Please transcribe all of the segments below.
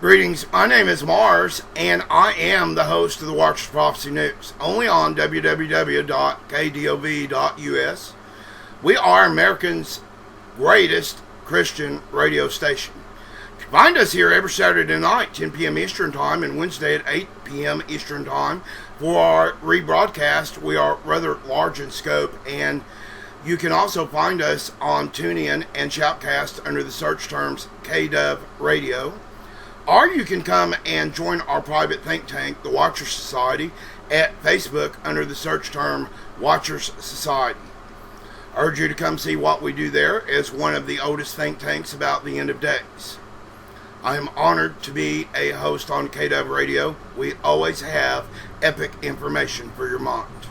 Greetings, my name is Mars, and I am the host of the Watchers Prophecy News, only on www.kdov.us. We are America's greatest Christian radio station. You can find us here every Saturday night, 10 p.m. Eastern Time, and Wednesday at 8 p.m. Eastern Time. For our rebroadcast, we are rather large in scope, and you can also find us on TuneIn and Shoutcast under the search terms KDOV Radio. Or you can come and join our private think tank, the Watchers Society, at Facebook under the search term Watchers Society. I urge you to come see what we do there as one of the oldest think tanks about the end of days. I am honored to be a host on KDOV Radio. We always have epic information for your mind.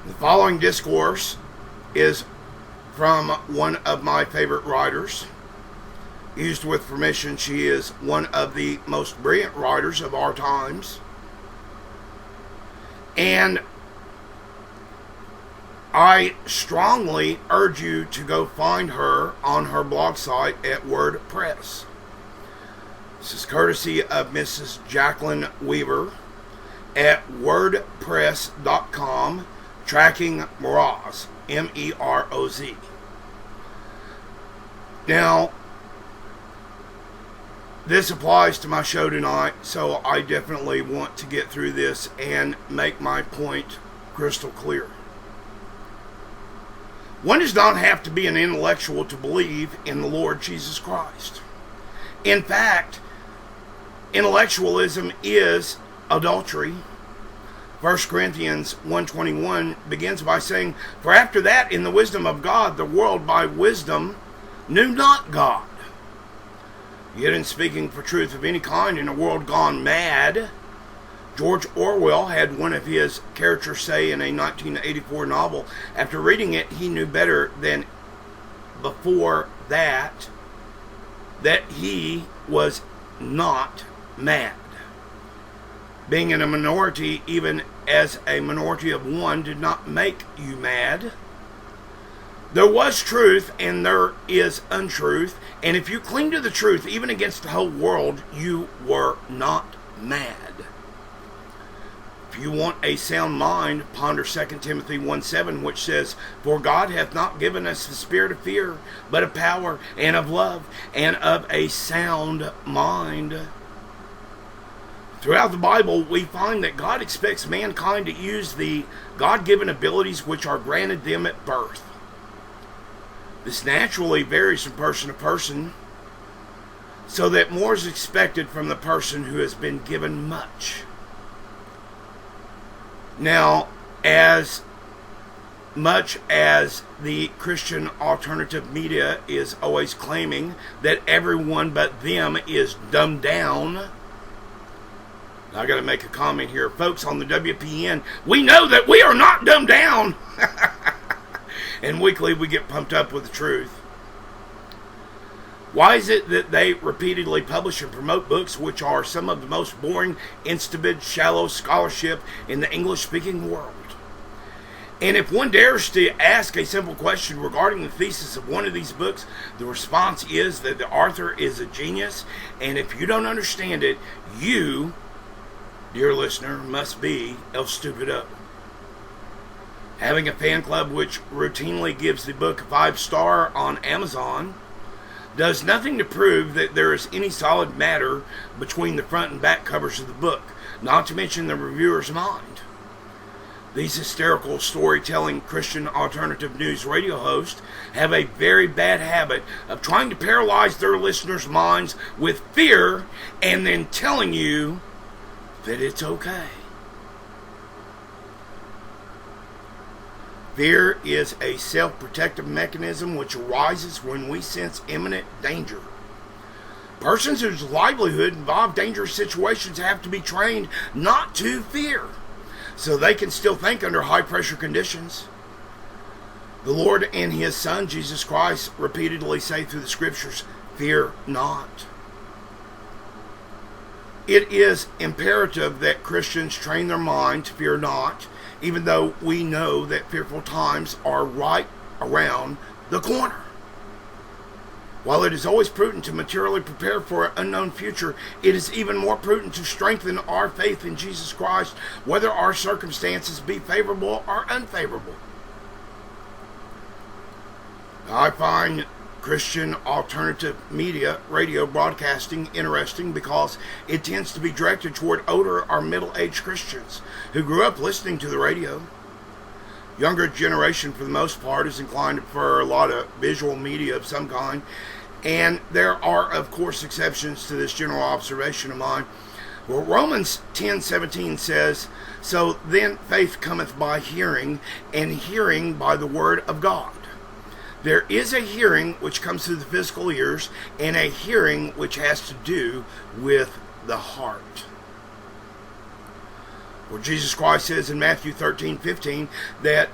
The following discourse is from one of my favorite writers. Used with permission, she is one of the most brilliant writers of our times. And I strongly urge you to go find her on her blog site at WordPress. This is courtesy of Mrs. Jacqueline Weaver at wordpress.com, Tracking Meroz, M-E-R-O-Z. Now, this applies to my show tonight, so I definitely want to get through this and make my point crystal clear. One does not have to be an intellectual to believe in the Lord Jesus Christ. In fact, intellectualism is adultery. 1 Corinthians 1:21 begins by saying, "For after that, in the wisdom of God, the world by wisdom knew not God. Yet in speaking for truth of any kind in a world gone mad," George Orwell had one of his characters say in a 1984 novel, after reading it, he knew better than before that he was not mad. Being in a minority, even as a minority of one, did not make you mad. There was truth and there is untruth, and if you cling to the truth, even against the whole world, you were not mad. If you want a sound mind, ponder 2 Timothy 1:7, which says, "For God hath not given us the spirit of fear, but of power and of love and of a sound mind." Throughout the Bible, we find that God expects mankind to use the God-given abilities which are granted them at birth. This naturally varies from person to person, so that more is expected from the person who has been given much. Now, as much as the Christian alternative media is always claiming that everyone but them is dumbed down, I got to make a comment here. Folks on the WPN, we know that we are not dumbed down. And weekly we get pumped up with the truth. Why is it that they repeatedly publish and promote books which are some of the most boring, insipid, shallow scholarship in the English-speaking world? And if one dares to ask a simple question regarding the thesis of one of these books, the response is that the author is a genius, and if you don't understand it, you, dear listener, must be El Stupido. Having a fan club which routinely gives the book a 5-star on Amazon does nothing to prove that there is any solid matter between the front and back covers of the book, not to mention the reviewer's mind. These hysterical storytelling Christian alternative news radio hosts have a very bad habit of trying to paralyze their listeners' minds with fear and then telling you that it's okay. Fear is a self-protective mechanism which arises when we sense imminent danger. Persons whose livelihood involve dangerous situations have to be trained not to fear, so they can still think under high-pressure conditions. The Lord and His Son, Jesus Christ, repeatedly say through the Scriptures, "Fear not." It is imperative that Christians train their mind to fear not, even though we know that fearful times are right around the corner. While it is always prudent to materially prepare for an unknown future, it is even more prudent to strengthen our faith in Jesus Christ, whether our circumstances be favorable or unfavorable. I find Christian alternative media radio broadcasting interesting because it tends to be directed toward older or middle-aged Christians who grew up listening to the radio. Younger generation, for the most part, is inclined to prefer a lot of visual media of some kind, and there are, of course, exceptions to this general observation of mine. Well, Romans 10:17 says, "So then faith cometh by hearing, and hearing by the word of God." There is a hearing which comes through the physical ears, and a hearing which has to do with the heart. Well, Jesus Christ says in Matthew 13:15 that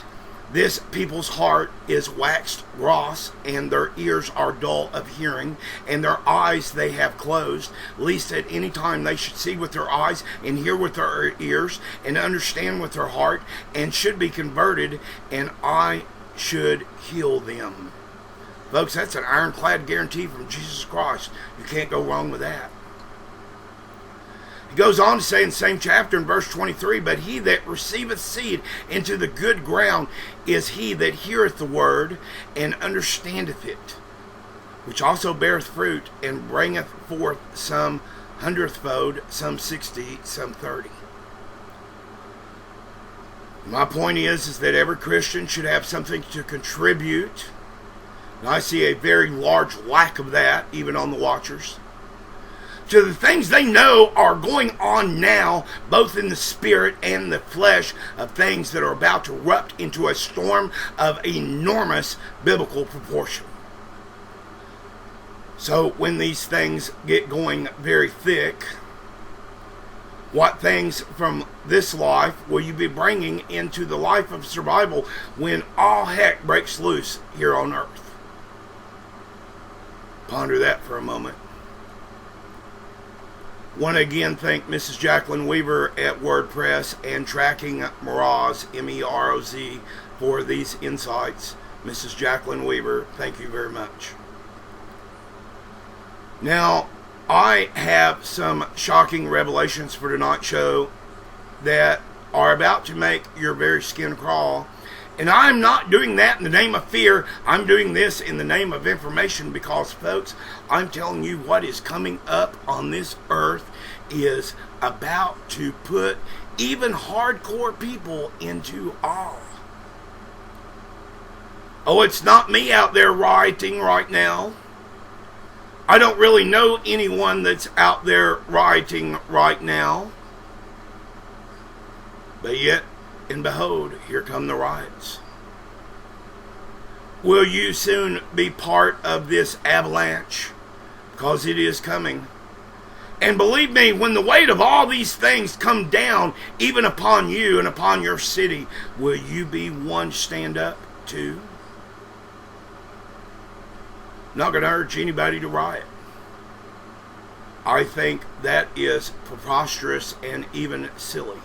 this people's heart is waxed gross, and their ears are dull of hearing, and their eyes they have closed, lest at any time they should see with their eyes, and hear with their ears, and understand with their heart, and should be converted, and I should heal them. Folks, that's an ironclad guarantee from Jesus Christ. You can't go wrong with that. He goes on to say in the same chapter in verse 23, "But he that receiveth seed into the good ground is he that heareth the word, and understandeth it, which also beareth fruit, and bringeth forth some 100-fold, some 60, some 30. My point is that every Christian should have something to contribute. And I see a very large lack of that, even on the watchers, to the things they know are going on now, both in the spirit and the flesh, of things that are about to erupt into a storm of enormous biblical proportion. So when these things get going very thick, what things from this life will you be bringing into the life of survival when all heck breaks loose here on earth? Ponder that for a moment. Want to again thank Mrs. Jacqueline Weaver at WordPress and Tracking Meroz, M-E-R-O-Z, for these insights. Mrs. Jacqueline Weaver, thank you very much. Now, I have some shocking revelations for tonight's show that are about to make your very skin crawl. And I'm not doing that in the name of fear. I'm doing this in the name of information because, folks, I'm telling you what is coming up on this earth is about to put even hardcore people into awe. Oh, it's not me out there rioting right now. I don't really know anyone that's out there rioting right now. But yet, and behold, here come the riots. Will you soon be part of this avalanche? Because it is coming. And believe me, when the weight of all these things come down, even upon you and upon your city, will you be one to stand up too? I'm not going to urge anybody to riot. I think that is preposterous and even silly.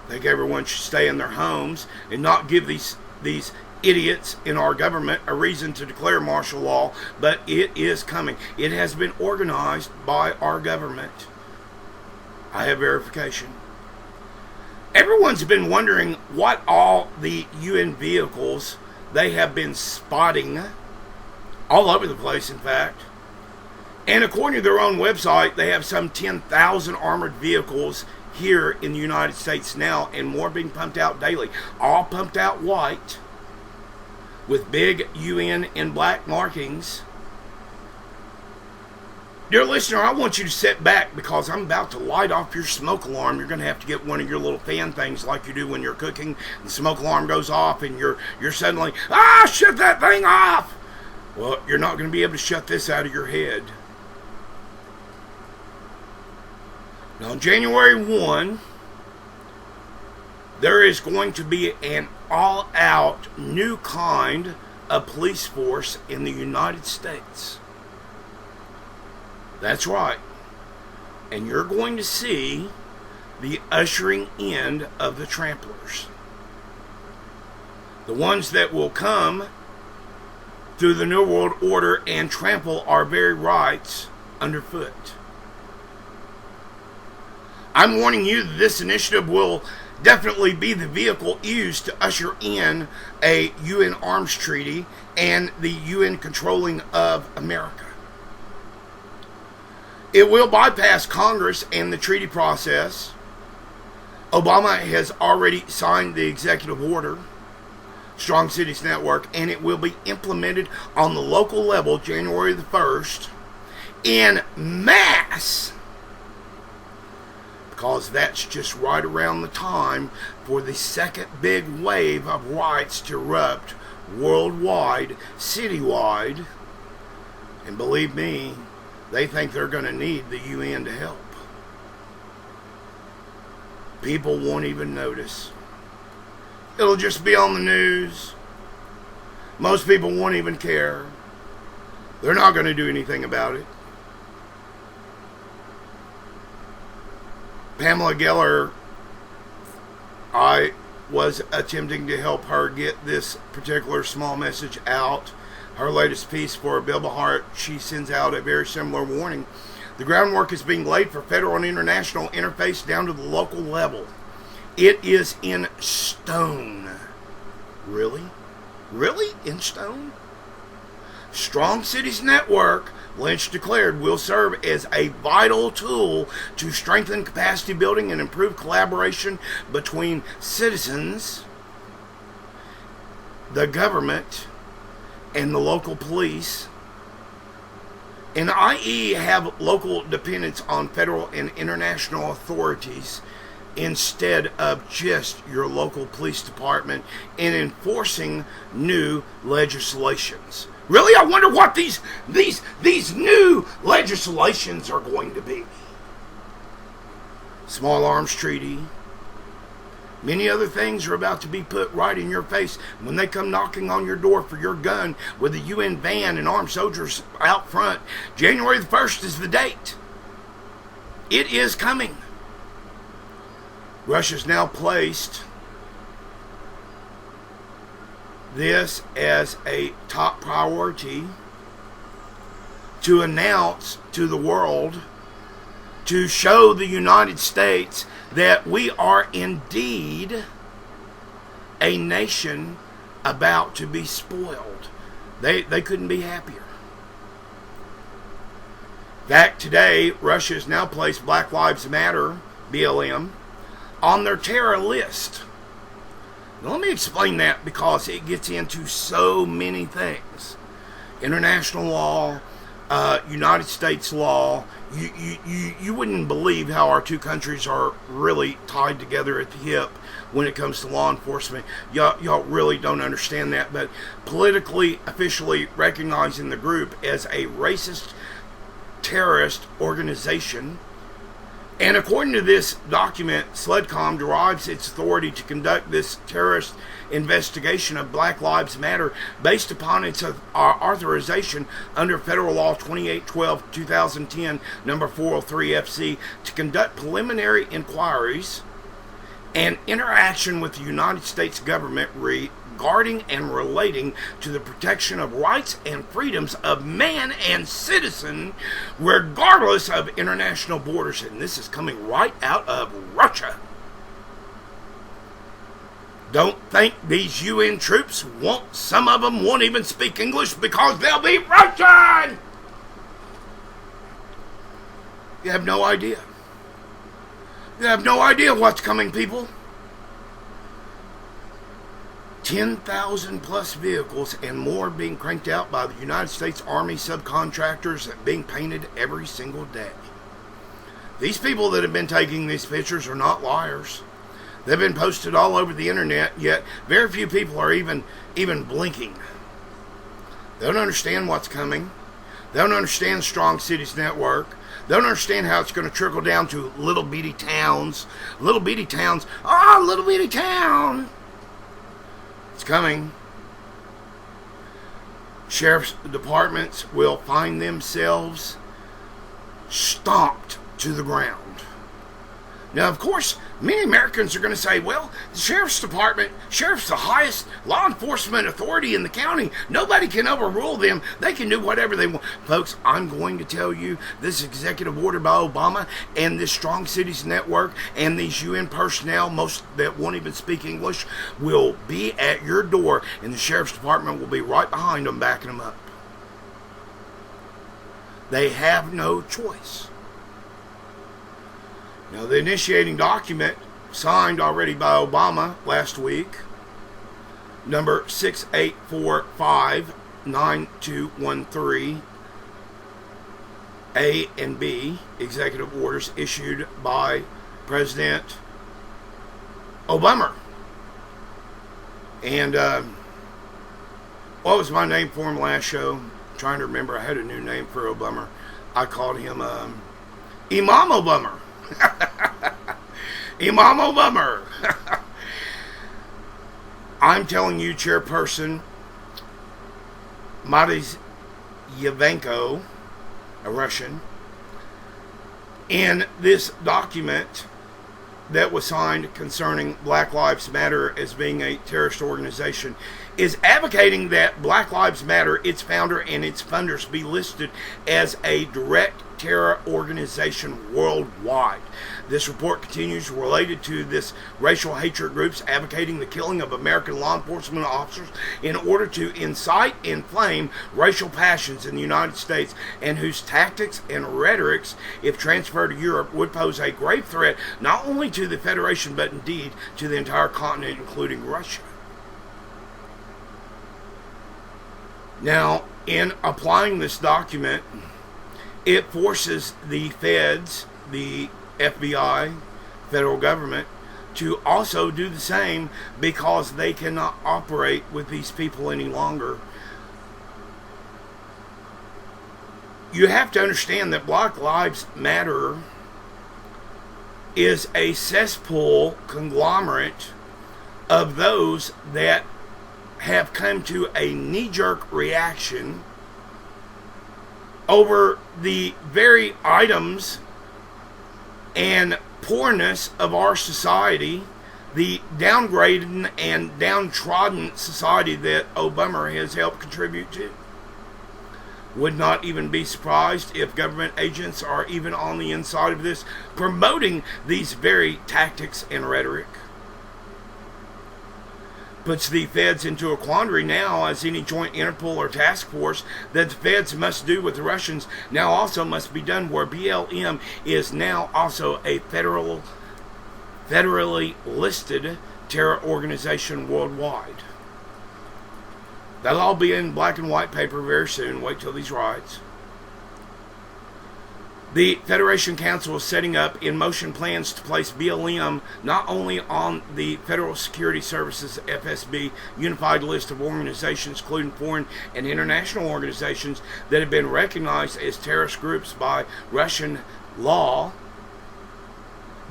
I think everyone should stay in their homes and not give these idiots in our government a reason to declare martial law, but it is coming. It has been organized by our government. I have verification. Everyone's been wondering what all the UN vehicles they have been spotting all over the place, in fact. And according to their own website, they have some 10,000 armored vehicles here in the United States now, and more being pumped out daily. All pumped out white with big UN in black markings. Dear listener, I want you to sit back because I'm about to light off your smoke alarm. You're going to have to get one of your little fan things like you do when you're cooking. The smoke alarm goes off and you're suddenly, shut that thing off. Well, you're not going to be able to shut this out of your head. Now, on January 1, there is going to be an all-out new kind of police force in the United States. That's right. And you're going to see the ushering in of the tramplers. The ones that will come through the New World Order and trample our very rights underfoot. I'm warning you that this initiative will definitely be the vehicle used to usher in a UN arms treaty and the UN controlling of America. It will bypass Congress and the treaty process. Obama has already signed the executive order, Strong Cities Network, and it will be implemented on the local level January the 1st in mass, because that's just right around the time for the second big wave of riots to erupt worldwide, citywide. And believe me, they think they're going to need the UN to help. People won't even notice. It'll just be on the news. Most people won't even care. They're not going to do anything about it. Pamela Geller, I was attempting to help her get this particular small message out. Her latest piece for Bible Heart, she sends out a very similar warning. The groundwork is being laid for federal and international interface down to the local level. It is in stone. Really? Really? In stone? Strong Cities Network, Lynch declared, will serve as a vital tool to strengthen capacity building and improve collaboration between citizens, the government, and the local police, and i.e. have local dependence on federal and international authorities instead of just your local police department in enforcing new legislations. Really, I wonder what these new legislations are going to be. Small arms treaty. Many other things are about to be put right in your face when they come knocking on your door for your gun with a UN van and armed soldiers out front. January the 1st is the date. It is coming. Russia's now placed this as a top priority to announce to the world, to show the United States that we are indeed a nation about to be spoiled. They couldn't be happier. In fact, today, Russia has now placed Black Lives Matter, BLM, on their terror list. Now, let me explain that, because it gets into so many things. International law, United States law. You wouldn't believe how our two countries are really tied together at the hip when it comes to law enforcement. Y'all really don't understand that. But politically, officially recognizing the group as a racist terrorist organization. And according to this document, SLEDCOM derives its authority to conduct this terrorist investigation of Black Lives Matter based upon its authorization under Federal Law 2812-2010, number 403 FC, to conduct preliminary inquiries and interaction with the United States government regarding and relating to the protection of rights and freedoms of man and citizen, regardless of international borders. And this is coming right out of Russia. Don't think these UN troops some of them won't even speak English because they'll be Russian! You have no idea. You have no idea what's coming, people. 10,000 plus vehicles and more being cranked out by the United States Army subcontractors being painted every single day. These people that have been taking these pictures are not liars. They've been posted all over the internet, yet very few people are even blinking. They don't understand what's coming. They don't understand Strong Cities Network. They don't understand how it's going to trickle down to little bitty towns. Little bitty towns. Oh, little bitty town. It's coming. Sheriff's departments will find themselves stomped to the ground. Now, of course, many Americans are going to say, well, the sheriff's department, sheriff's the highest law enforcement authority in the county. Nobody can overrule them. They can do whatever they want. Folks, I'm going to tell you this executive order by Obama and this Strong Cities Network and these UN personnel, most that won't even speak English, will be at your door, and the sheriff's department will be right behind them, backing them up. They have no choice. Now, the initiating document signed already by Obama last week, number 68459213, A and B, executive orders issued by President Obama. And what was my name for him last show? I'm trying to remember. I had a new name for Obama. I called him Imam Obama. Imam Obama. I'm telling you, Chairperson Matis Yavenko, a Russian, in this document that was signed concerning Black Lives Matter as being a terrorist organization, is advocating that Black Lives Matter, its founder and its funders, be listed as a direct terror organization worldwide. This report continues related to this racial hatred groups advocating the killing of American law enforcement officers in order to incite and inflame racial passions in the United States, and whose tactics and rhetorics, if transferred to Europe, would pose a grave threat not only to the Federation but indeed to the entire continent, including Russia. Now, in applying this document, it forces the feds, the FBI, federal government, to also do the same, because they cannot operate with these people any longer. You have to understand that Black Lives Matter is a cesspool conglomerate of those that have come to a knee-jerk reaction over the very items and poorness of our society, the downgraded and downtrodden society that Obama has helped contribute to. Would not even be surprised if government agents are even on the inside of this, promoting these very tactics and rhetoric. Puts the feds into a quandary now, as any joint Interpol or task force that the feds must do with the Russians now also must be done, where BLM is now also a federally listed terror organization worldwide. That'll all be in black and white paper very soon. Wait till these riots. The Federation Council is setting up in motion plans to place BLM not only on the Federal Security Services FSB unified list of organizations, including foreign and international organizations that have been recognized as terrorist groups by Russian law,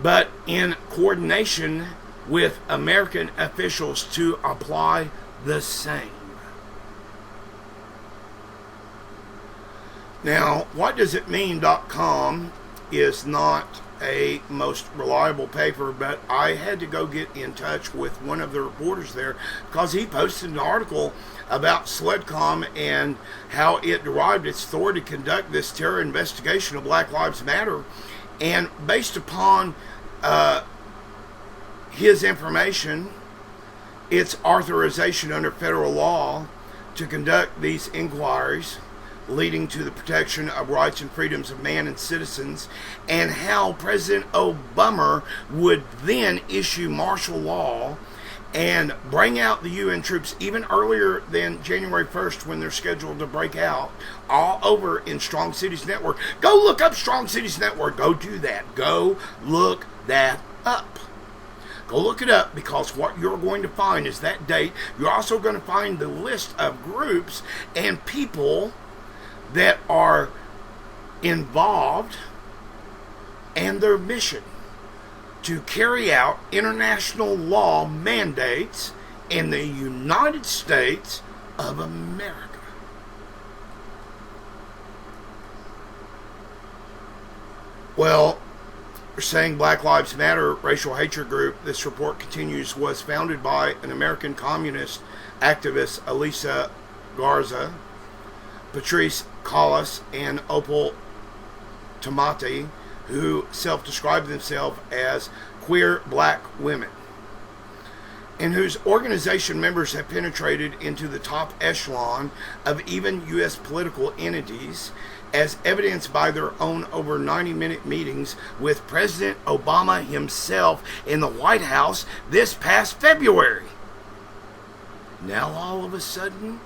but in coordination with American officials to apply the same. Now, what does it mean.com is not a most reliable paper, but I had to go get in touch with one of the reporters there because he posted an article about SLEDCOM and how it derived its authority to conduct this terror investigation of Black Lives Matter. And based upon his information, its authorization under federal law to conduct these inquiries leading to the protection of rights and freedoms of man and citizens, and how President Obama would then issue martial law and bring out the UN troops even earlier than January 1st, when they're scheduled to break out, all over in Strong Cities Network. Go look up Strong Cities Network. Go do that. Go look that up. Go look it up, because what you're going to find is that date. You're also going to find the list of groups and people that are involved and their mission to carry out international law mandates in the United States of America. Well, saying Black Lives Matter racial hatred group, this report continues, was founded by an American communist activist, Elisa Garza, Patrice Collis, and Opal Tomati, who self-described themselves as queer black women, and whose organization members have penetrated into the top echelon of even U.S. political entities, as evidenced by their own over 90-minute meetings with President Obama himself in the White House this past February. Now all of a sudden,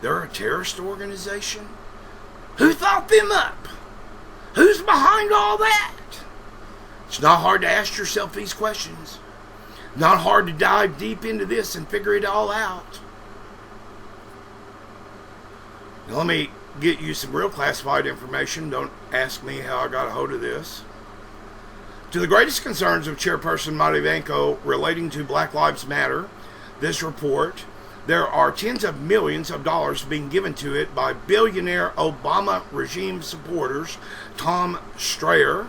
they're a terrorist organization? Who thought them up? Who's behind all that? It's not hard to ask yourself these questions. Not hard to dive deep into this and figure it all out. Now let me get you some real classified information. Don't ask me how I got a hold of this. To the greatest concerns of Chairperson Matviyenko relating to Black Lives Matter, this report, there are tens of millions of dollars being given to it by billionaire Obama regime supporters Tom Strayer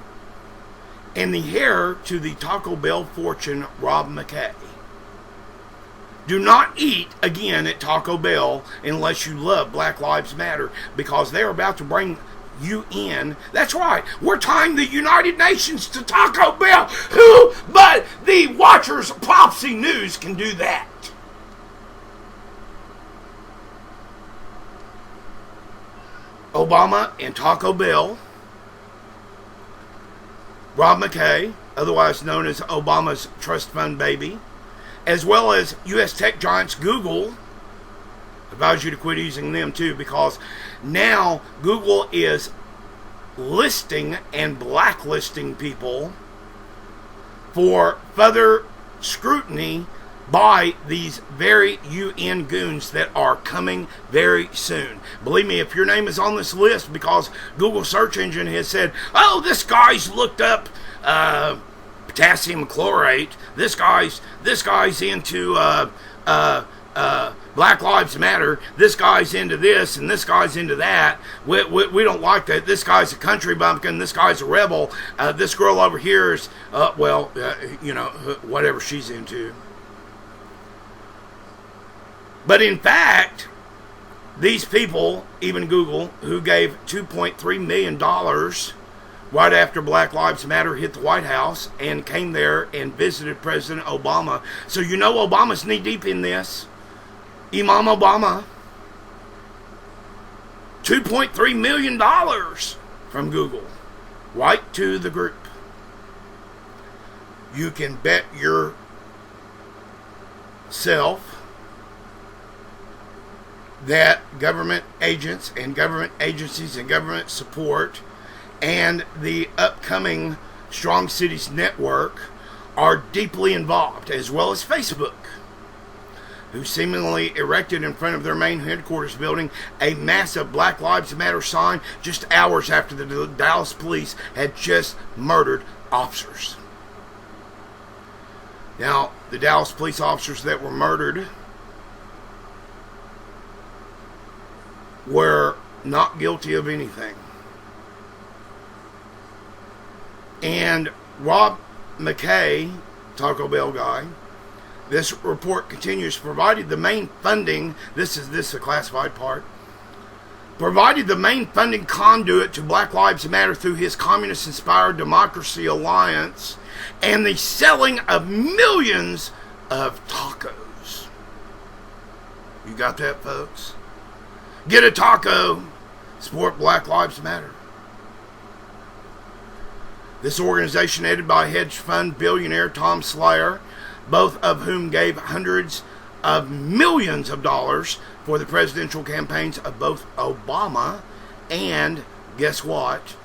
and the heir to the Taco Bell fortune Rob McKay. Do not eat again at Taco Bell unless you love Black Lives Matter, because they're about to bring you in. That's right, we're tying the United Nations to Taco Bell. Who but the watchers of Prophecy News can do that? Obama and Taco Bell, Rob McKay, otherwise known as Obama's trust fund baby, as well as U.S. tech giants Google. I advise you to quit using them too, because now Google is listing and blacklisting people for further scrutiny by these very UN goons that are coming very soon. Believe me, if your name is on this list because Google search engine has said, oh, this guy's looked up potassium chlorate, this guy's into Black Lives Matter, this guy's into this, and this guy's into that, we don't like that, this guy's a country bumpkin, this guy's a rebel, this girl over here is, whatever she's into. But in fact, these people, even Google, who gave $2.3 million right after Black Lives Matter hit the White House and came there and visited President Obama. So you know Obama's knee-deep in this. Imam Obama. $2.3 million from Google. Right to the group. You can bet yourself that government agents and government agencies and government support and the upcoming Strong Cities Network are deeply involved, as well as Facebook, who seemingly erected in front of their main headquarters building a massive Black Lives Matter sign just hours after the Dallas police had just murdered officers. Now, the Dallas police officers that were murdered were not guilty of anything. And Rob McKay, Taco Bell guy, this report continues, provided the main funding, this is a classified part, provided the main funding conduit to Black Lives Matter through his communist-inspired Democracy Alliance and the selling of millions of tacos. You got that, folks? Get a taco, support Black Lives Matter. This organization, headed by hedge fund billionaire Tom Slayer, both of whom gave hundreds of millions of dollars for the presidential campaigns of both Obama and, guess what,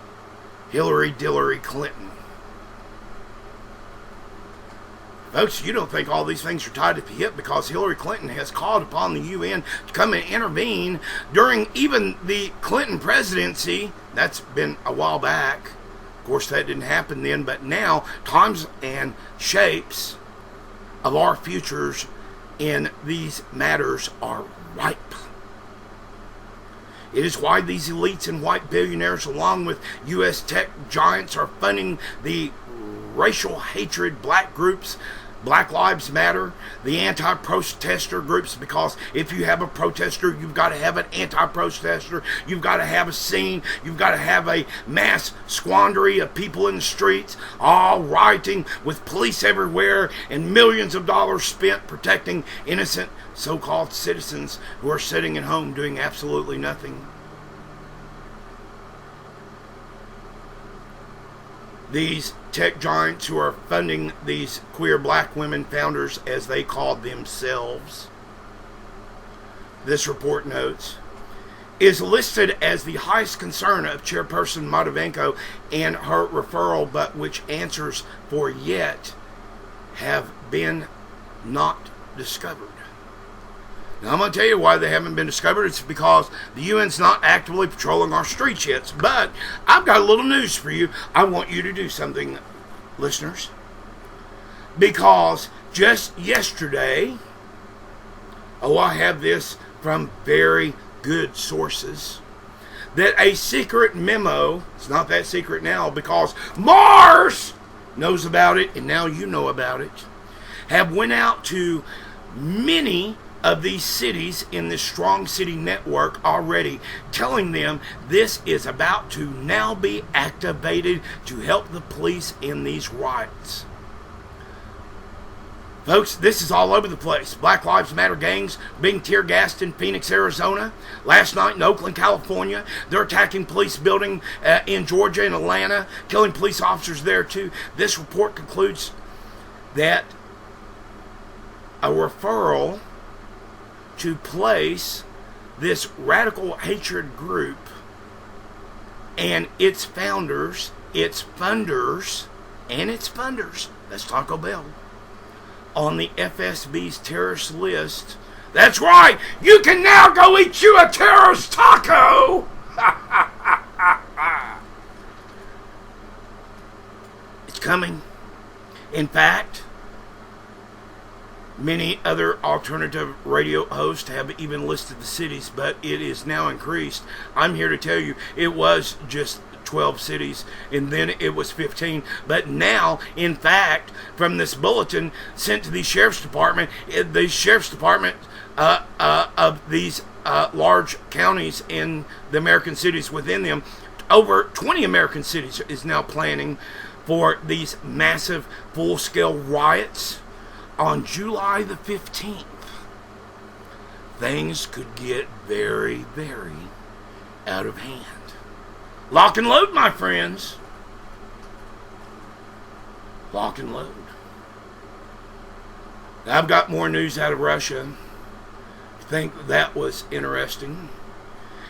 Hillary Clinton. Folks, you don't think all these things are tied at the hip because Hillary Clinton has called upon the UN to come and intervene during even the Clinton presidency. That's been a while back. Of course, that didn't happen then, but now times and shapes of our futures in these matters are ripe. It is why these elites and white billionaires, along with U.S. tech giants, are funding the racial hatred, black groups, Black Lives Matter, the anti-protester groups, because if you have a protester, you've got to have an anti-protester, you've got to have a scene, you've got to have a mass squandery of people in the streets, all rioting with police everywhere and millions of dollars spent protecting innocent so-called citizens who are sitting at home doing absolutely nothing. These tech giants who are funding these queer black women founders, as they called themselves, this report notes, is listed as the highest concern of Chairperson Matviyenko and her referral, but which answers for yet have been not discovered. Now, I'm going to tell you why they haven't been discovered. It's because the UN's not actively patrolling our streets yet. But I've got a little news for you. I want you to do something, listeners. Because just yesterday, I have this from very good sources, that a secret memo, it's not that secret now because Mars knows about it, and now you know about it, have went out to many of these cities in this strong city network already, telling them this is about to now be activated to help the police in these riots. Folks, this is all over the place. Black Lives Matter gangs being tear gassed in Phoenix, Arizona. Last night in Oakland, California. They're attacking police building in Georgia and Atlanta, killing police officers there too. This report concludes that a referral to place this radical hatred group and its founders, its funders, and its funders, that's Taco Bell, on the FSB's terrorist list. That's right! You can now go eat you a terrorist taco! It's coming. In fact, many other alternative radio hosts have even listed the cities, but it is now increased. I'm here to tell you, it was just 12 cities, and then it was 15. But now, in fact, from this bulletin sent to the sheriff's department, of these large counties in the American cities within them, over 20 American cities is now planning for these massive full-scale riots on July the 15th. Things could get very, very out of hand. Lock and load, my friends. Lock and load. Now, I've got more news out of Russia. I think that was interesting.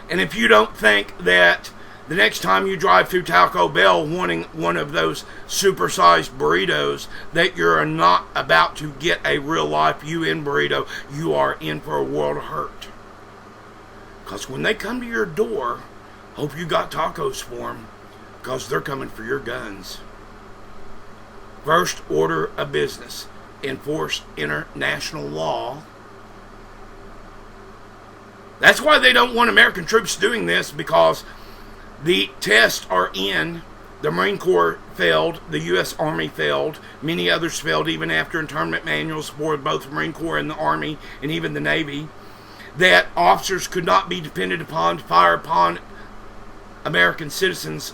And if you don't think that the next time you drive through Taco Bell wanting one of those supersized burritos, that you're not about to get a real life UN burrito, you are in for a world of hurt. Because when they come to your door, hope you got tacos for them, because they're coming for your guns. First order of business: enforce international law. That's why they don't want American troops doing this, because the tests are in. The Marine Corps failed. The U.S. Army failed. Many others failed even after internment manuals for both the Marine Corps and the Army and even the Navy, that officers could not be depended upon to fire upon American citizens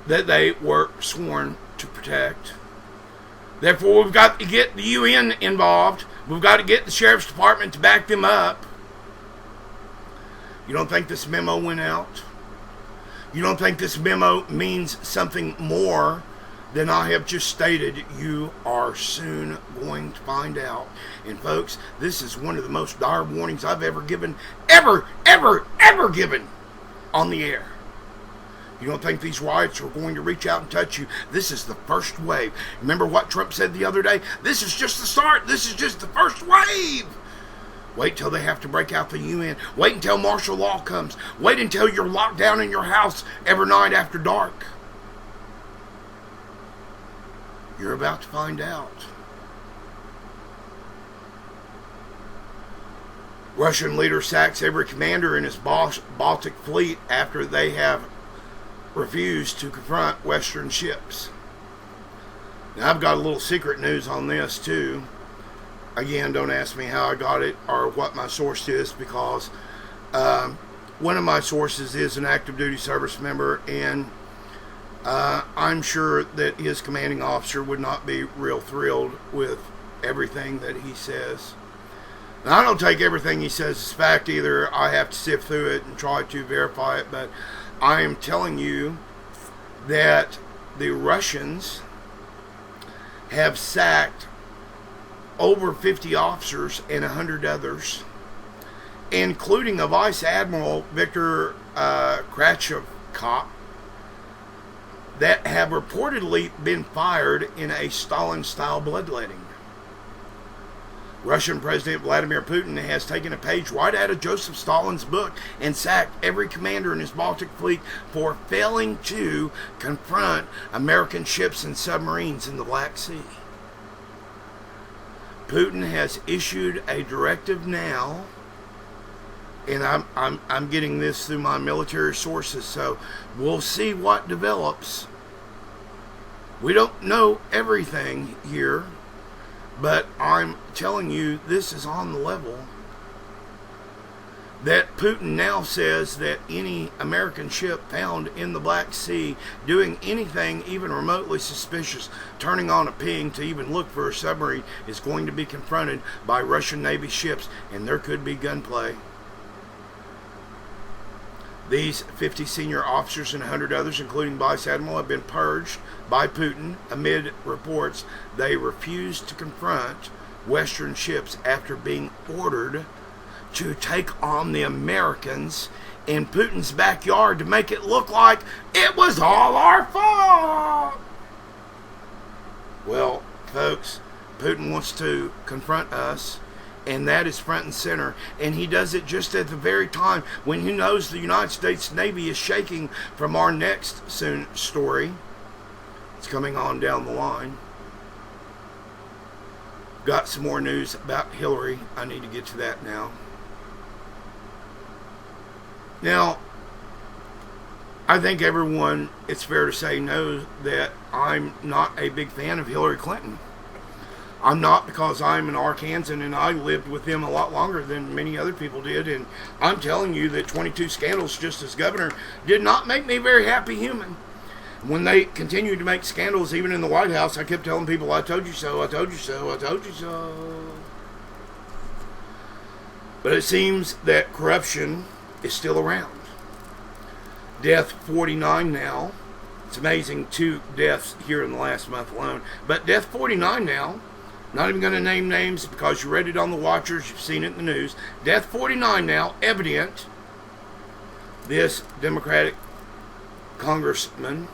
that they were sworn to protect. Therefore, we've got to get the UN involved. We've got to get the Sheriff's Department to back them up. You don't think this memo went out? You don't think this memo means something more than I have just stated? You are soon going to find out. And folks, this is one of the most dire warnings I've ever given, ever given on the air. You don't think these riots are going to reach out and touch you? This is the first wave. Remember what Trump said the other day? This is just the start. This is just the first wave. Wait till they have to break out the UN. Wait until martial law comes. Wait until you're locked down in your house every night after dark. You're about to find out. Russian leader sacks every commander in his Baltic fleet after they have refused to confront Western ships. Now, I've got a little secret news on this too. Again, don't ask me how I got it or what my source is, because one of my sources is an active duty service member, and I'm sure that his commanding officer would not be real thrilled with everything that he says. Now, I don't take everything he says as fact either. I have to sift through it and try to verify it, but I am telling you that the Russians have sacked over 50 officers and 100 others, including a Vice Admiral, Viktor Krachikov, that have reportedly been fired in a Stalin-style bloodletting. Russian President Vladimir Putin has taken a page right out of Joseph Stalin's book and sacked every commander in his Baltic fleet for failing to confront American ships and submarines in the Black Sea. Putin has issued a directive now, and I'm getting this through my military sources, so we'll see what develops. We don't know everything here, but I'm telling you, this is on the level. That Putin now says that any American ship found in the Black Sea doing anything even remotely suspicious, turning on a ping to even look for a submarine, is going to be confronted by Russian Navy ships, and there could be gunplay. These 50 senior officers and 100 others, including Vice Admiral, have been purged by Putin amid reports they refused to confront Western ships after being ordered to take on the Americans in Putin's backyard to make it look like it was all our fault. Well, folks, Putin wants to confront us, and that is front and center, and he does it just at the very time when he knows the United States Navy is shaking from our next soon story. It's coming on down the line. Got some more news about Hillary. I need to get to that now. Now, I think everyone, it's fair to say, knows that I'm not a big fan of Hillary Clinton. I'm not, because I'm an Arkansan and I lived with them a lot longer than many other people did. And I'm telling you that 22 scandals just as governor did not make me a very happy human. When they continued to make scandals, even in the White House, I kept telling people, I told you so, I told you so, I told you so. But it seems that corruption is still around. Death 49 now. It's amazing, 2 deaths here in the last month alone. But death 49 now. Not even going to name names because you read it on the Watchers, you've seen it in the news. Death 49 now, evident. This Democratic congressman,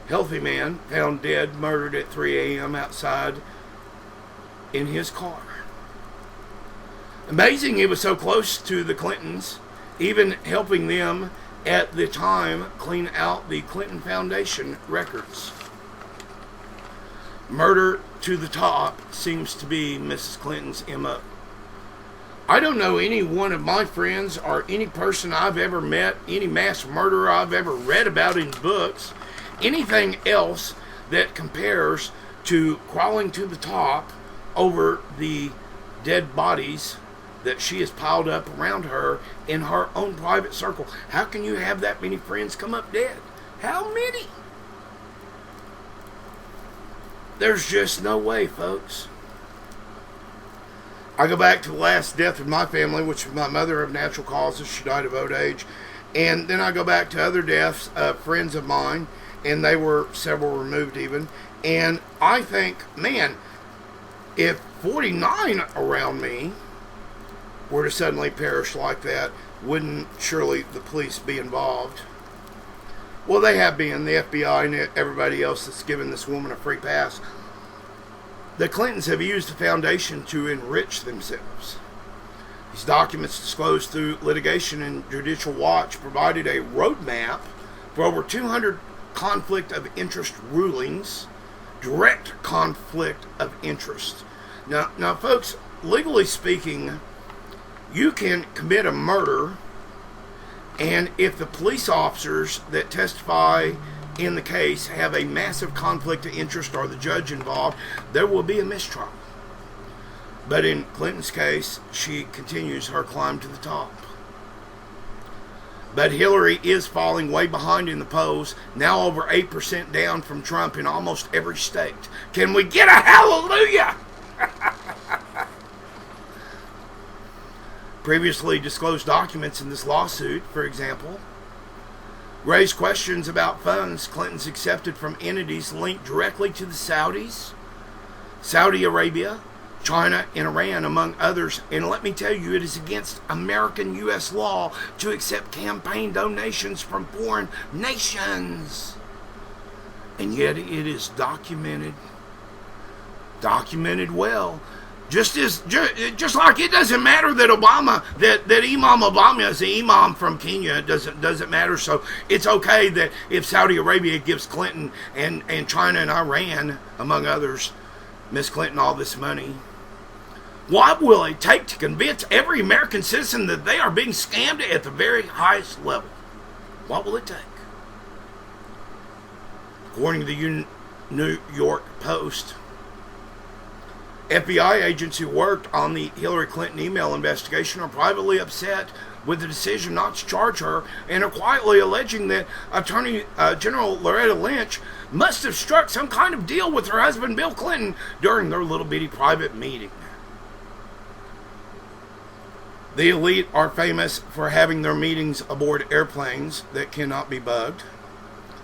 healthy man, found dead, murdered at 3 a.m. outside in his car. Amazing he was so close to the Clintons, even helping them at the time clean out the Clinton Foundation records. Murder to the top seems to be Mrs. Clinton's MO. I don't know any one of my friends or any person I've ever met, any mass murderer I've ever read about in books, anything else that compares to crawling to the top over the dead bodies that she has piled up around her in her own private circle. How can you have that many friends come up dead? How many? There's just no way, folks. I go back to the last death of my family, which was my mother of natural causes. She died of old age. And then I go back to other deaths of friends of mine, and they were several removed even. And I think, man, if 49 around me were to suddenly perish like that, wouldn't surely the police be involved? Well, they have been, the FBI and everybody else that's given this woman a free pass. The Clintons have used the foundation to enrich themselves. These documents disclosed through litigation and Judicial Watch provided a roadmap for over 200 conflict of interest rulings, direct conflict of interest. Now, folks, legally speaking, you can commit a murder, and if the police officers that testify in the case have a massive conflict of interest or the judge involved, there will be a mistrial. But in Clinton's case, she continues her climb to the top. But Hillary is falling way behind in the polls, now over 8% down from Trump in almost every state. Can we get a hallelujah? Previously disclosed documents in this lawsuit, for example, raise questions about funds Clinton's accepted from entities linked directly to the Saudis, Saudi Arabia, China, and Iran, among others. And let me tell you, it is against American U.S. law to accept campaign donations from foreign nations. And yet it is documented well. Just like it doesn't matter that Imam Obama is an imam from Kenya, it doesn't matter. So it's okay that if Saudi Arabia gives Clinton and China and Iran, among others, Miss Clinton all this money. What will it take to convince every American citizen that they are being scammed at the very highest level? What will it take? According to the New York Post, FBI agents who worked on the Hillary Clinton email investigation are privately upset with the decision not to charge her and are quietly alleging that Attorney General Loretta Lynch must have struck some kind of deal with her husband Bill Clinton during their little bitty private meeting. The elite are famous for having their meetings aboard airplanes that cannot be bugged.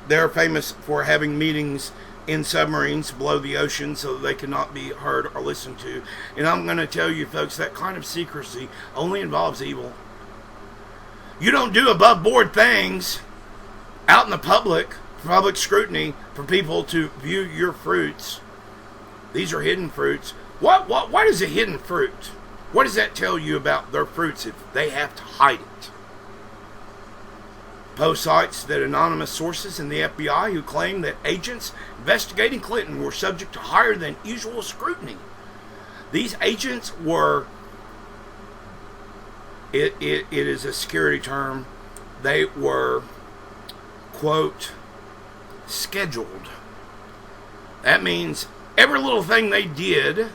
They're famous for having meetings in submarines below the ocean so that they cannot be heard or listened to. And I'm going to tell you, folks, that kind of secrecy only involves evil. You don't do above board things out in the public scrutiny for people to view your fruits. These are hidden fruits. What is a hidden fruit? What does that tell you about their fruits if they have to hide it? Post cites that anonymous sources in the FBI who claim that agents investigating Clinton were subject to higher than usual scrutiny. These agents were, it is a security term, they were, quote, scheduled. That means every little thing they did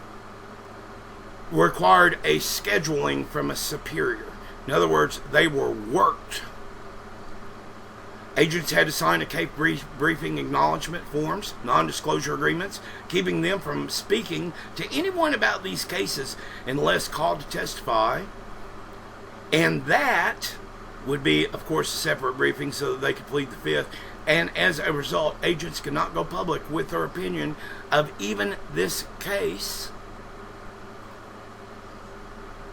required a scheduling from a superior. In other words, they were worked. Agents had to sign a case briefing acknowledgement forms, non-disclosure agreements, keeping them from speaking to anyone about these cases unless called to testify. And that would be, of course, a separate briefing so that they could plead the fifth. And as a result, agents could not go public with their opinion of even this case.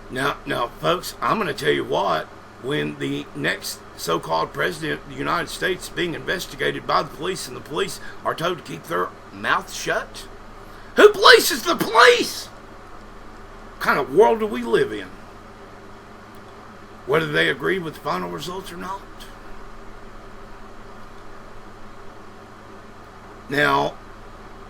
Now, folks, I'm going to tell you what. When the next so-called president of the United States is being investigated by the police and the police are told to keep their mouths shut, who polices the police? What kind of world do we live in? Whether they agree with the final results or not. Now,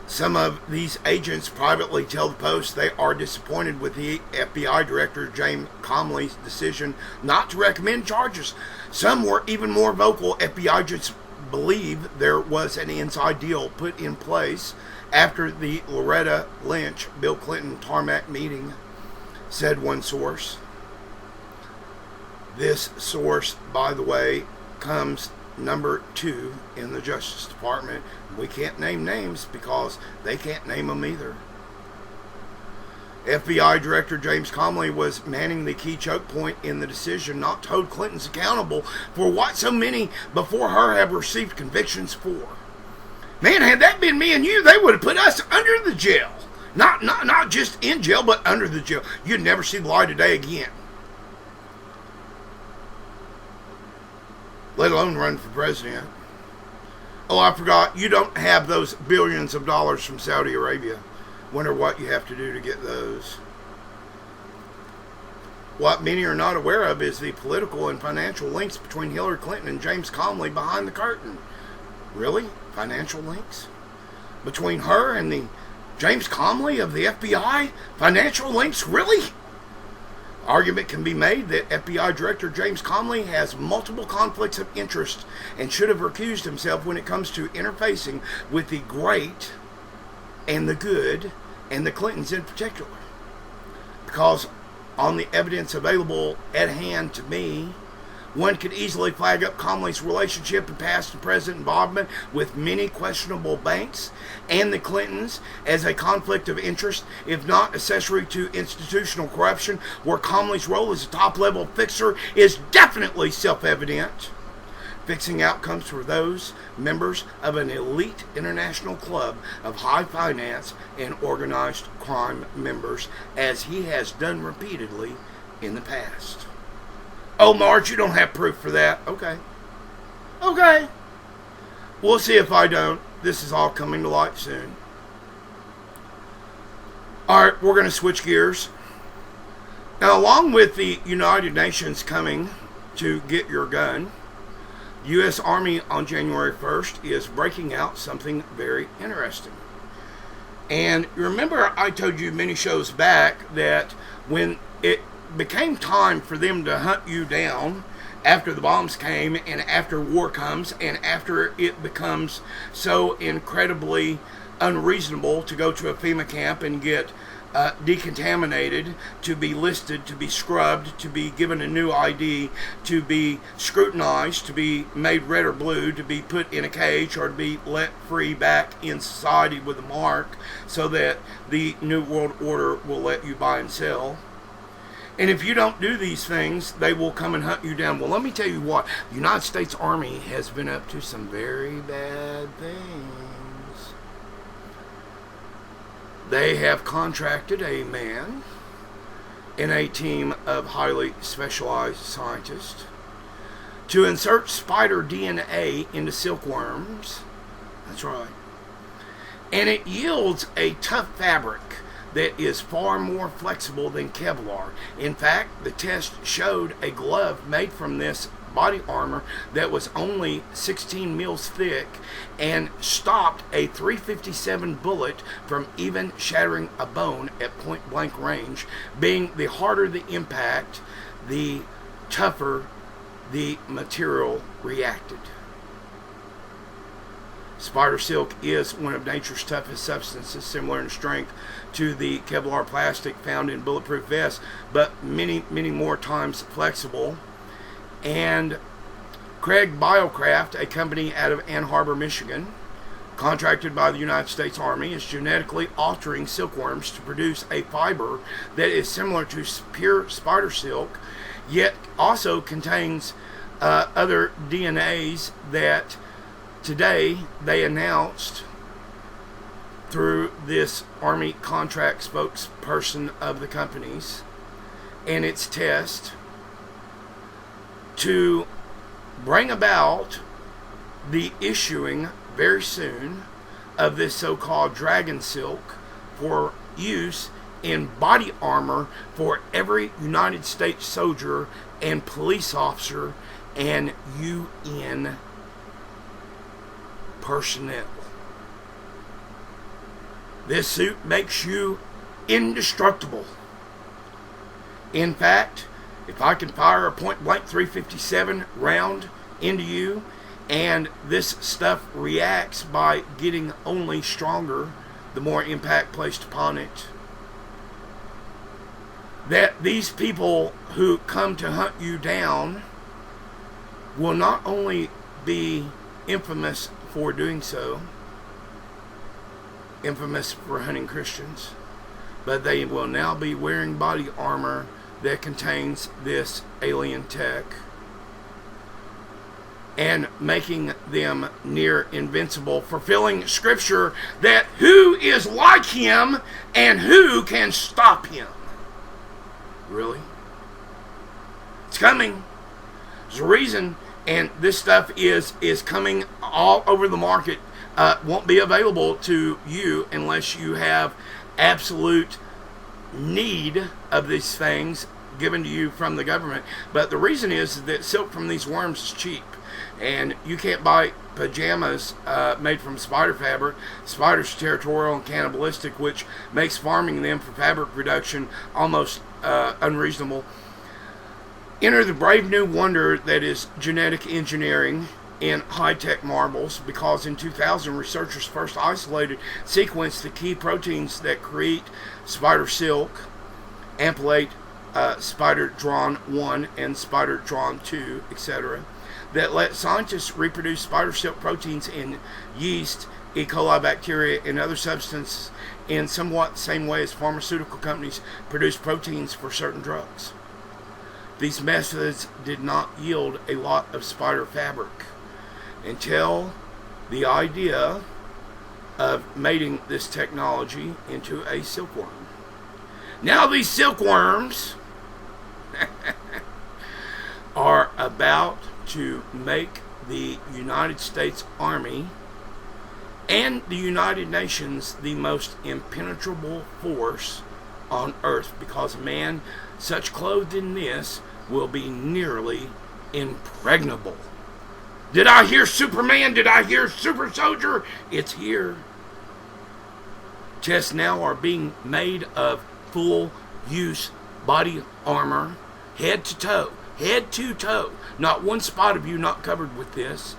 some of these agents privately tell the Post they are disappointed with the FBI Director James Comey's decision not to recommend charges. Some were even more vocal. FBI agents believe there was an inside deal put in place after the Loretta Lynch Bill Clinton tarmac meeting, said one source. This source, by the way, comes number 2 in the Justice Department. We can't name names because they can't name them either. FBI Director James Comey was manning the key choke point in the decision not to hold Clinton's accountable for what so many before her have received convictions for. Man, had that been me and you, they would have put us under the jail. Not just in jail, but under the jail. You'd never see the light of day again. Let alone run for president. Oh, I forgot, you don't have those billions of dollars from Saudi Arabia. Wonder what you have to do to get those. What many are not aware of is the political and financial links between Hillary Clinton and James Comey behind the curtain. Really? Financial links? Between her and the James Comey of the FBI? Financial links? Really? Argument can be made that FBI Director James Comey has multiple conflicts of interest and should have recused himself when it comes to interfacing with the great and the good and the Clintons in particular. Because on the evidence available at hand to me, one could easily flag up Comey's relationship and past and present involvement with many questionable banks and the Clintons as a conflict of interest, if not accessory to institutional corruption, where Comey's role as a top-level fixer is definitely self-evident. Fixing outcomes for those members of an elite international club of high finance and organized crime members, as he has done repeatedly in the past. Oh, Marge, you don't have proof for that. Okay. We'll see if I don't. This is all coming to light soon. Alright, we're going to switch gears. Now, along with the United Nations coming to get your gun, U.S. Army on January 1st is breaking out something very interesting. And remember, I told you many shows back that when it became time for them to hunt you down after the bombs came and after war comes and after it becomes so incredibly unreasonable to go to a FEMA camp and get decontaminated, to be listed, to be scrubbed, to be given a new ID, to be scrutinized, to be made red or blue, to be put in a cage, or to be let free back in society with a mark so that the New World Order will let you buy and sell. And if you don't do these things, they will come and hunt you down. Well, let me tell you what. The United States Army has been up to some very bad things. They have contracted a man in a team of highly specialized scientists to insert spider DNA into silkworms. That's right. And it yields a tough fabric that is far more flexible than Kevlar. In fact, the test showed a glove made from this body armor that was only 16 mils thick and stopped a .357 bullet from even shattering a bone at point blank range, being the harder the impact, the tougher the material reacted. Spider silk is one of nature's toughest substances, similar in strength to the Kevlar plastic found in bulletproof vests, but many, many more times flexible. And Craig Biocraft, a company out of Ann Arbor, Michigan, contracted by the United States Army, is genetically altering silkworms to produce a fiber that is similar to pure spider silk, yet also contains other DNAs that today they announced through this Army contract spokesperson of the companies and its test to bring about the issuing very soon of this so-called dragon silk for use in body armor for every United States soldier and police officer and UN personnel. This suit makes you indestructible. In fact, if I can fire a point-blank .357 round into you, and this stuff reacts by getting only stronger the more impact placed upon it, that these people who come to hunt you down will not only be infamous for doing so, infamous for hunting Christians, but they will now be wearing body armor that contains this alien tech and making them near invincible, fulfilling scripture that who is like him and who can stop him? Really? It's coming. There's a reason, and this stuff is coming all over the market. Won't be available to you unless you have absolute need of these things given to you from the government. But the reason is that silk from these worms is cheap. And you can't buy pajamas made from spider fabric. Spiders are territorial and cannibalistic, which makes farming them for fabric production almost unreasonable. Enter the brave new wonder that is genetic engineering in high-tech marbles, because in 2000 researchers first isolated, sequenced the key proteins that create spider silk, amylate, spider-drawn 1 and spider-drawn 2, etc., that let scientists reproduce spider silk proteins in yeast, E. coli bacteria, and other substances in somewhat the same way as pharmaceutical companies produce proteins for certain drugs. These methods did not yield a lot of spider fabric until the idea of mating this technology into a silkworm. Now these silkworms are about to make the United States Army and the United Nations the most impenetrable force on earth, because a man such clothed in this will be nearly impregnable. Did I hear Superman? Did I hear Super Soldier? It's here. Chests now are being made of full use body armor, head to toe. Head to toe. Not one spot of you not covered with this.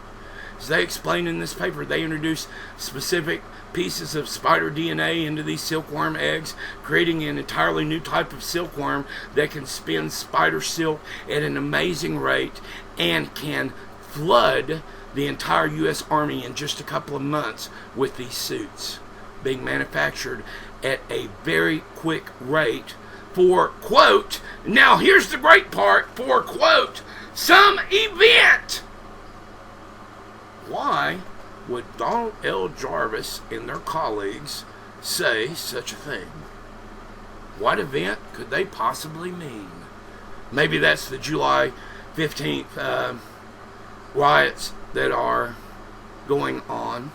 As they explain in this paper, they introduce specific pieces of spider DNA into these silkworm eggs, creating an entirely new type of silkworm that can spin spider silk at an amazing rate and can flood the entire U.S. Army in just a couple of months with these suits being manufactured at a very quick rate for, quote, now here's the great part, for, quote, some event. Why would Donald L. Jarvis and their colleagues say such a thing? What event could they possibly mean? Maybe that's the July 15th riots that are going on.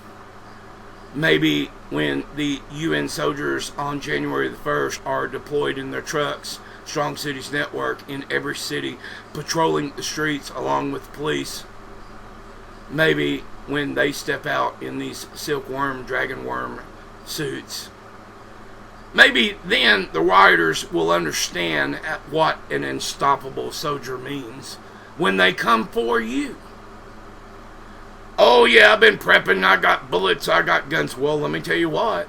Maybe when the UN soldiers on January the 1st are deployed in their trucks, Strong Cities Network, in every city, patrolling the streets along with police. Maybe when they step out in these silkworm, dragonworm suits. Maybe then the rioters will understand what an unstoppable soldier means when they come for you. Oh yeah, I've been prepping, I got bullets, I got guns. Well, let me tell you what.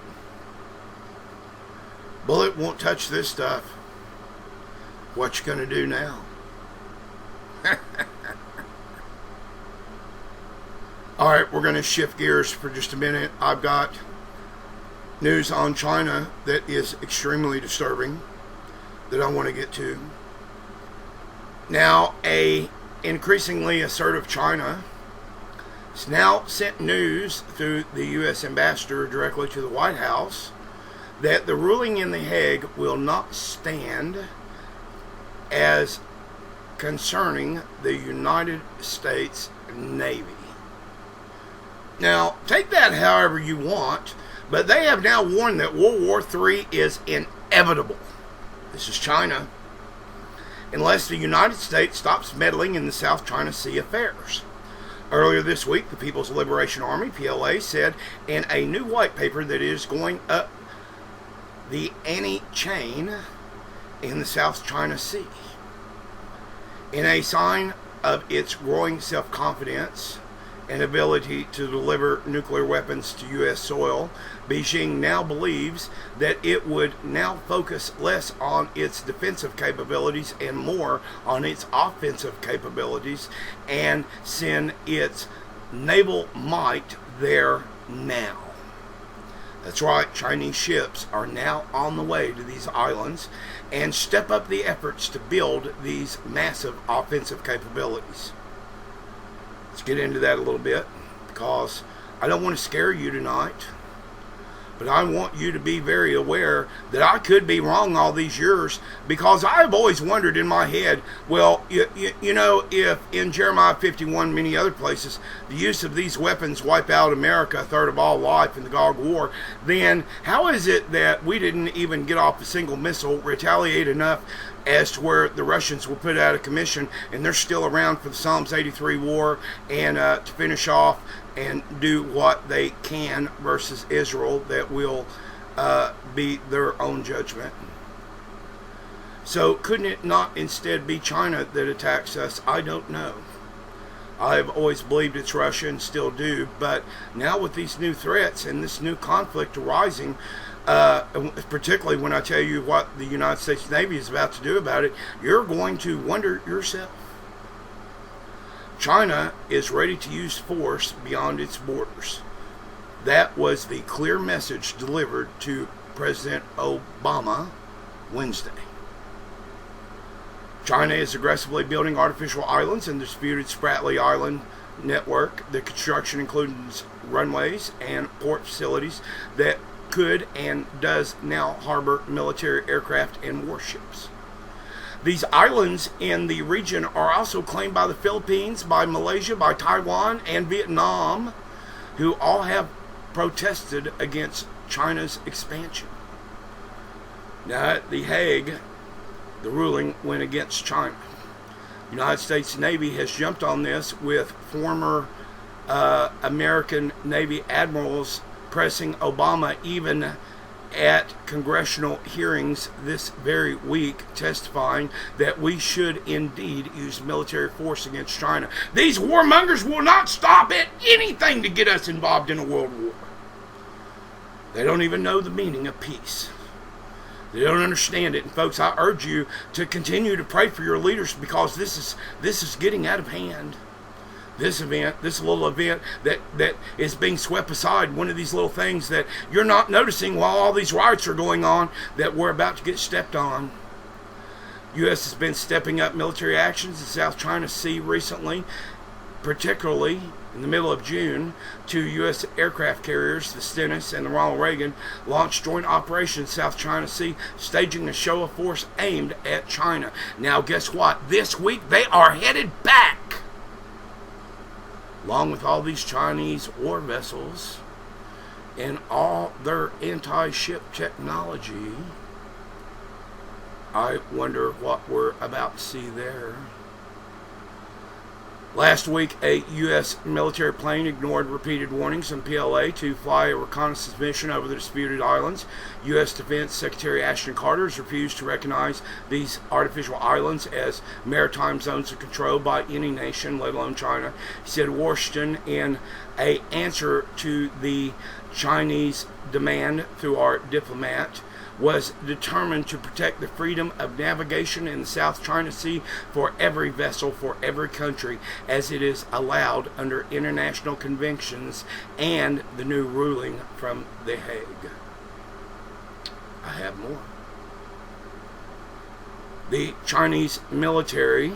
Bullet won't touch this stuff. What you gonna do now? Alright, we're gonna shift gears for just a minute. I've got news on China that is extremely disturbing that I want to get to. Now, a increasingly assertive China has now sent news through the U.S. ambassador directly to the White House that the ruling in The Hague will not stand as concerning the United States Navy. Now, take that however you want, but they have now warned that World War III is inevitable. This is China. Unless the United States stops meddling in the South China Sea affairs. Earlier this week, the People's Liberation Army, PLA, said in a new white paper that it is going up the ante chain in the South China Sea. In a sign of its growing self-confidence and ability to deliver nuclear weapons to U.S. soil, Beijing now believes that it would now focus less on its defensive capabilities and more on its offensive capabilities and send its naval might there now. That's right, Chinese ships are now on the way to these islands and step up the efforts to build these massive offensive capabilities. Let's get into that a little bit, because I don't want to scare you tonight. But I want you to be very aware that I could be wrong all these years, because I've always wondered in my head, well, you know, if in Jeremiah 51, many other places, the use of these weapons wipe out America, a third of all life in the Gog War, then how is it that we didn't even get off a single missile, retaliate enough as to where the Russians were put out of commission, and they're still around for the Psalms 83 war, and to finish off and do what they can versus Israel that will be their own judgment. So couldn't it not instead be China that attacks us? I don't know. I've always believed it's Russia and still do, but now with these new threats and this new conflict arising, particularly when I tell you what the United States Navy is about to do about it, you're going to wonder yourself. China is ready to use force beyond its borders. That was the clear message delivered to President Obama Wednesday. China is aggressively building artificial islands in the disputed Spratly Island network. The construction includes runways and port facilities that could and does now harbor military aircraft and warships. These islands in the region are also claimed by the Philippines, by Malaysia, by Taiwan, and Vietnam, who all have protested against China's expansion. Now, at The Hague, the ruling went against China. The United States Navy has jumped on this, with former American Navy admirals pressing Obama even at congressional hearings this very week, testifying that we should indeed use military force against China. These warmongers will not stop at anything to get us involved in a world war. They don't even know the meaning of peace. They don't understand it. And folks, I urge you to continue to pray for your leaders, because this is getting out of hand. This little event that is being swept aside, one of these little things that you're not noticing while all these riots are going on, that we're about to get stepped on. U.S. has been stepping up military actions in South China Sea recently, particularly in the middle of June. 2 U.S. aircraft carriers, the Stennis and the Ronald Reagan, launched joint operations in South China Sea, staging a show of force aimed at China. Now, guess what? This week they are headed back, along with all these Chinese war vessels and all their anti-ship technology. I wonder what we're about to see there. Last week, a U.S. military plane ignored repeated warnings from PLA to fly a reconnaissance mission over the disputed islands. U.S. Defense Secretary Ashton Carter has refused to recognize these artificial islands as maritime zones of control by any nation, let alone China. He said Washington, in an answer to the Chinese demand through our diplomat, was determined to protect the freedom of navigation in the South China Sea for every vessel, for every country, as it is allowed under international conventions and the new ruling from The Hague. I have more. The Chinese military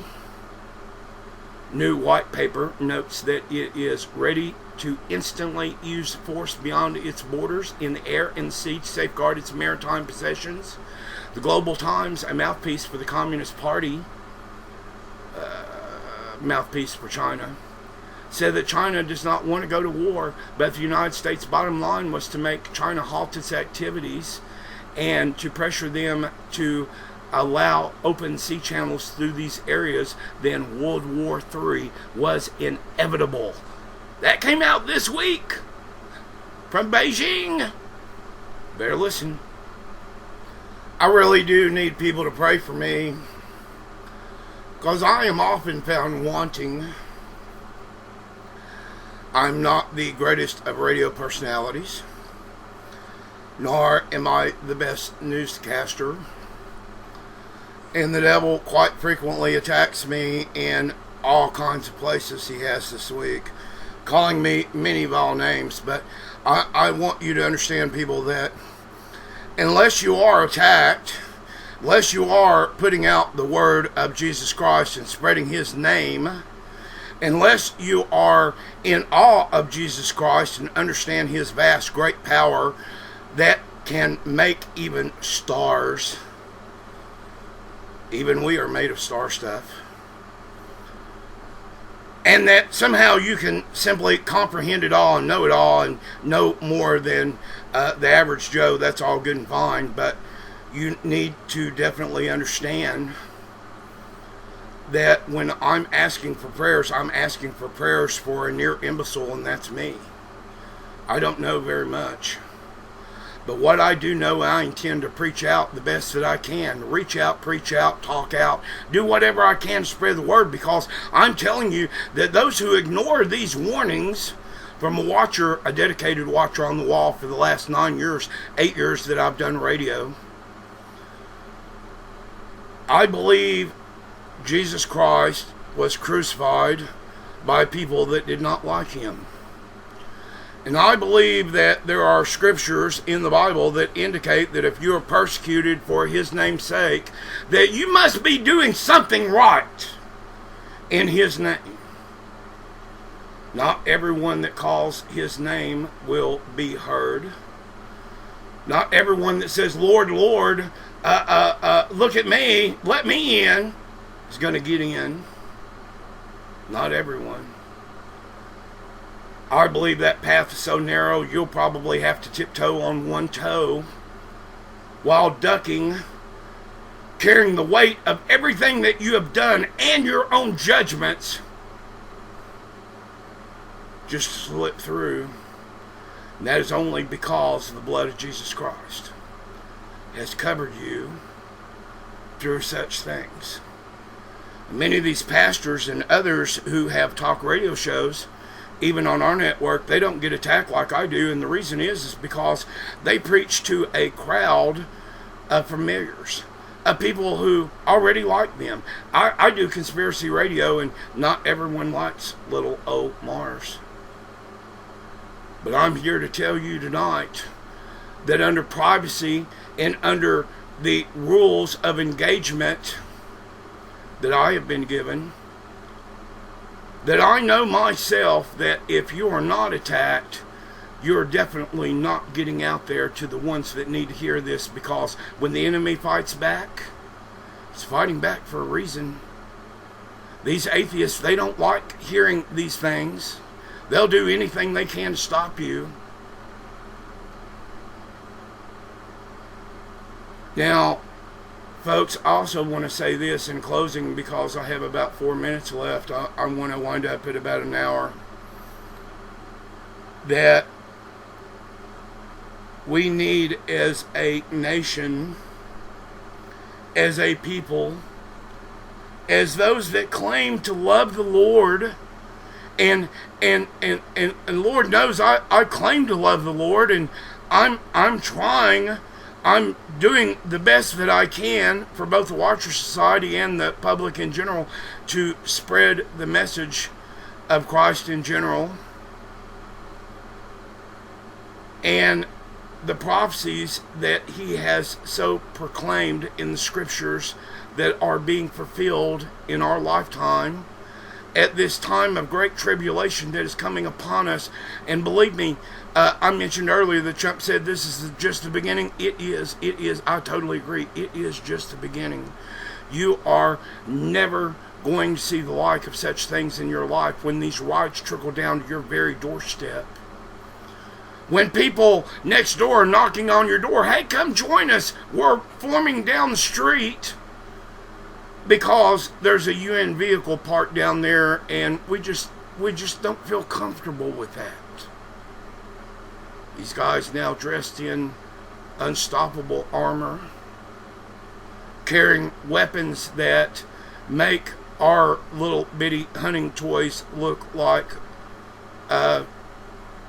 new white paper notes that it is ready to instantly use force beyond its borders in the air and sea to safeguard its maritime possessions. The Global Times, a mouthpiece for the Communist Party, mouthpiece for China, said that China does not want to go to war, but the United States' bottom line was to make China halt its activities and to pressure them to allow open sea channels through these areas. Then World War III was inevitable. That came out this week from Beijing. Better listen. I really do need people to pray for me, because I am often found wanting. I'm not the greatest of radio personalities, nor am I the best newscaster, and the devil quite frequently attacks me in all kinds of places he has this week, calling me many vile names. But I want you to understand, people, that unless you are attacked, unless you are putting out the word of Jesus Christ and spreading his name, unless you are in awe of Jesus Christ and understand his vast, great power, that can make even stars. Even we are made of star stuff. And that somehow you can simply comprehend it all and know it all and know more than the average Joe. That's all good and fine, but you need to definitely understand that when I'm asking for prayers for a near imbecile, and that's me. I don't know very much. But what I do know, I intend to preach out the best that I can. Reach out, preach out, talk out, do whatever I can to spread the word, because I'm telling you that those who ignore these warnings from a dedicated watcher on the wall for the last 8 years that I've done radio, I believe Jesus Christ was crucified by people that did not like him. And I believe that there are scriptures in the Bible that indicate that if you are persecuted for his name's sake, that you must be doing something right in his name. Not everyone that calls his name will be heard. Not everyone that says, Lord, Lord, look at me, let me in, is going to get in. Not everyone. I believe that path is so narrow, you'll probably have to tiptoe on one toe while ducking, carrying the weight of everything that you have done and your own judgments, just to slip through. And that is only because the blood of Jesus Christ has covered you through such things. Many of these pastors and others who have talk radio shows, even on our network, they don't get attacked like I do, and the reason is because they preach to a crowd of familiars, of people who already like them. I do conspiracy radio, and not everyone likes little old Mars. But I'm here to tell you tonight that under privacy and under the rules of engagement that I have been given, that I know myself that if you are not attacked, you're definitely not getting out there to the ones that need to hear this, because when the enemy fights back, he's fighting back for a reason. These atheists, they don't like hearing these things. They'll do anything they can to stop you. Now, folks, I also want to say this in closing, because I have about 4 minutes left. I want to wind up at about an hour. That we need, as a nation, as a people, as those that claim to love the Lord, and Lord knows I claim to love the Lord, and I'm trying. I'm doing the best that I can for both the Watcher Society and the public in general to spread the message of Christ in general, and the prophecies that he has so proclaimed in the scriptures that are being fulfilled in our lifetime at this time of great tribulation that is coming upon us. And believe me, I mentioned earlier that Trump said this is just the beginning. It is. I totally agree. It is just the beginning. You are never going to see the like of such things in your life when these riots trickle down to your very doorstep. When people next door are knocking on your door, hey, come join us. We're forming down the street because there's a UN vehicle parked down there, and we just don't feel comfortable with that. These guys now dressed in unstoppable armor, carrying weapons that make our little bitty hunting toys look like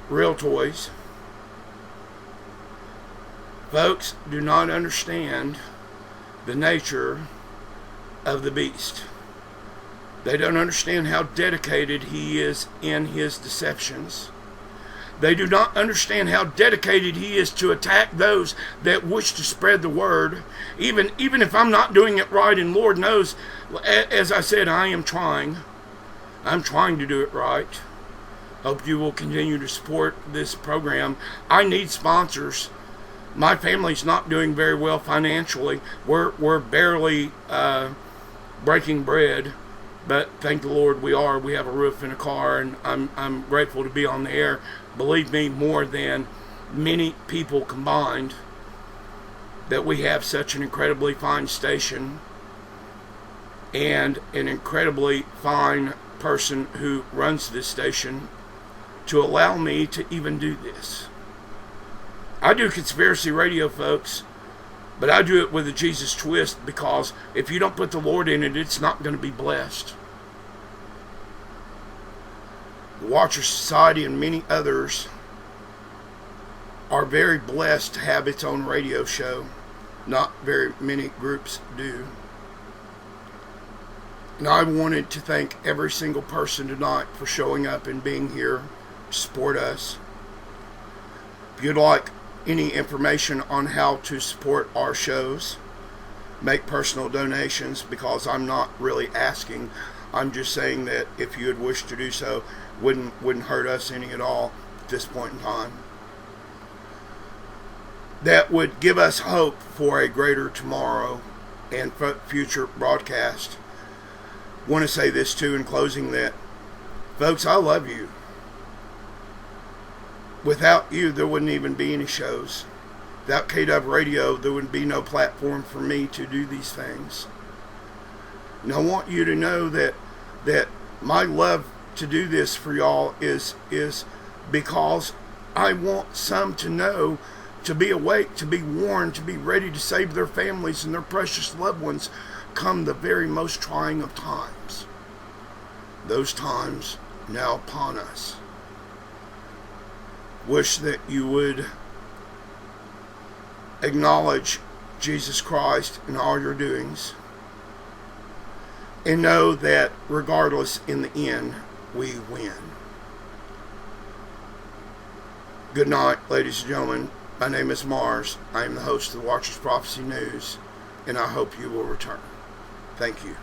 real toys. Folks do not understand the nature of the beast. They don't understand how dedicated he is in his deceptions. They do not understand how dedicated he is to attack those that wish to spread the word. Even if I'm not doing it right, and Lord knows, as I said, I am trying. I'm trying to do it right. Hope you will continue to support this program. I need sponsors. My family's not doing very well financially. We're barely breaking bread, but thank the Lord we are. We have a roof and a car, and I'm grateful to be on the air. Believe me, more than many people combined, that we have such an incredibly fine station and an incredibly fine person who runs this station to allow me to even do this. I do conspiracy radio, folks, but I do it with a Jesus twist, because if you don't put the Lord in it, it's not going to be blessed. The Watcher Society and many others are very blessed to have its own radio show. Not very many groups do. And I wanted to thank every single person tonight for showing up and being here to support us. If you'd like any information on how to support our shows, make personal donations, because I'm not really asking. I'm just saying that if you would wish to do so, wouldn't hurt us any at all at this point in time. That would give us hope for a greater tomorrow and future broadcast. I want to say this too in closing, that, folks, I love you. Without you, there wouldn't even be any shows. Without KW Radio, there would be no platform for me to do these things. And I want you to know that my love to do this for y'all is because I want some to know, to be awake, to be warned, to be ready to save their families and their precious loved ones come the very most trying of times. Those times now upon us. Wish that you would acknowledge Jesus Christ in all your doings, and know that regardless, in the end, we win. Good night, ladies and gentlemen. My name is Mars. I am the host of the Watcher's Prophecy News, and I hope you will return. Thank you.